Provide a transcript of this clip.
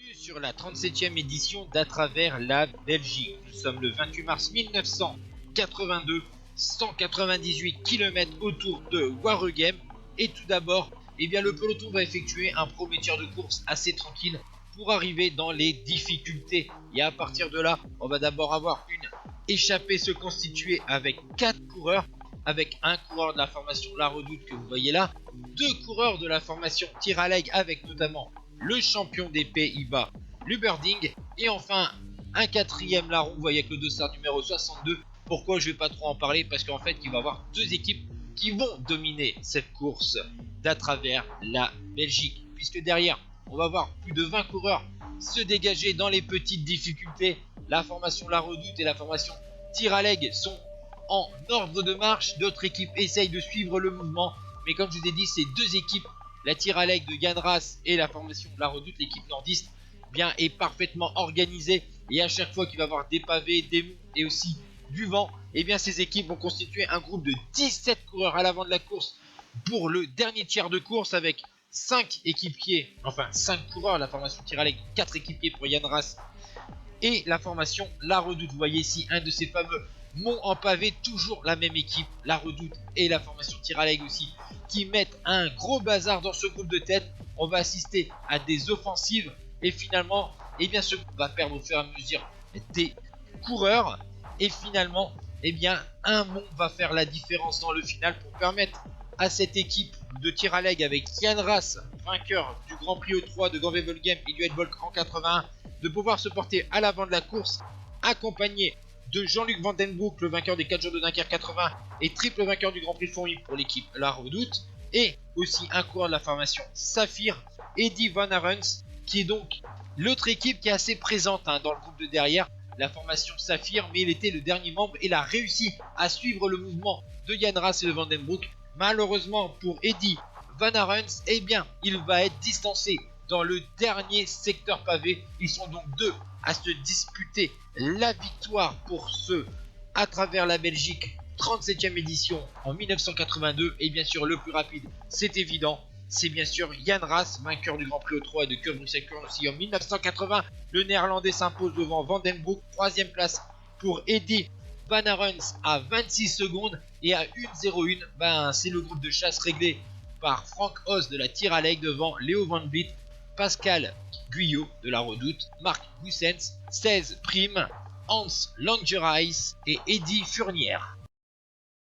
Bienvenue sur la 37e édition d'À travers la Belgique. Nous sommes le 28 mars 1982, 198 km autour de Waregem. Et tout d'abord, le peloton va effectuer un premier tir de course assez tranquille pour arriver dans les difficultés. Et à partir de là, on va d'abord avoir une échappée se constituer avec 4 coureurs, avec un coureur de la formation La Redoute que vous voyez là, 2 coureurs de la formation Tiraleg avec notamment le champion des Pays-Bas, Lubberding, et enfin un quatrième larron, vous voyez avec le dossard numéro 62. Pourquoi je vais pas trop en parler? Parce qu'en fait il va y avoir 2 équipes qui vont dominer cette course d'à travers la Belgique, puisque derrière on va voir plus de 20 coureurs se dégager dans les petites difficultés. La formation La Redoute et la formation Tiraleg sont en ordre de marche, d'autres équipes essayent de suivre le mouvement, mais comme je vous ai dit, ces 2 équipes, la Tiraleg de Yann Ras et la formation La Redoute, l'équipe nordiste, est parfaitement organisée, et à chaque fois qu'il va y avoir des pavés, des mous et aussi du vent, ces équipes vont constituer un groupe de 17 coureurs à l'avant de la course pour le dernier tiers de course, avec 5 équipiers, enfin 5 coureurs, la formation Tiraleg, 4 équipiers pour Yann Ras et la formation La Redoute. Vous voyez ici un de ces fameux monts en pavé, toujours la même équipe, La Redoute et la formation Tiraleg aussi, qui mettent un gros bazar dans ce groupe de tête. On va assister à des offensives et finalement, ce groupe va perdre au fur et à mesure des coureurs, et finalement, un mont va faire la différence dans le final pour permettre à cette équipe de Tiraleg avec Yann Ras, vainqueur du Grand Prix E3 de Gand-Wevelgem et du Volk en 81, de pouvoir se porter à l'avant de la course, accompagné de Jean-Luc Vandenbroek, le vainqueur des 4 jours de Dunkerque 80 et triple vainqueur du Grand Prix Fourmi pour l'équipe La Redoute, et aussi un coureur de la formation Saphir, Eddy Van Arens, qui est donc l'autre équipe qui est assez présente dans le groupe de derrière, la formation Saphir, mais il était le dernier membre et il a réussi à suivre le mouvement de Yann Ras et de Vandenbroek. Malheureusement pour Eddy Van Arens, il va être distancé dans le dernier secteur pavé. Ils sont donc 2 à se disputer la victoire pour ce à travers la Belgique 37e édition en 1982, et bien sûr le plus rapide, c'est évident, c'est bien sûr Yann Ras, vainqueur du Grand Prix E3 et de Kuurne Bruxelles aussi en 1980. Le néerlandais s'impose devant Vandenbroek. 3e place pour Eddy Van Arens à 26 secondes, et à 1:01, c'est le groupe de chasse réglé par Frank Hoss de la Tiraleg devant Léo Van Vliet, Pascal Guyot de La Redoute, Marc Goossens, 16 Prime, Hans Langerijs et Eddy Fournière.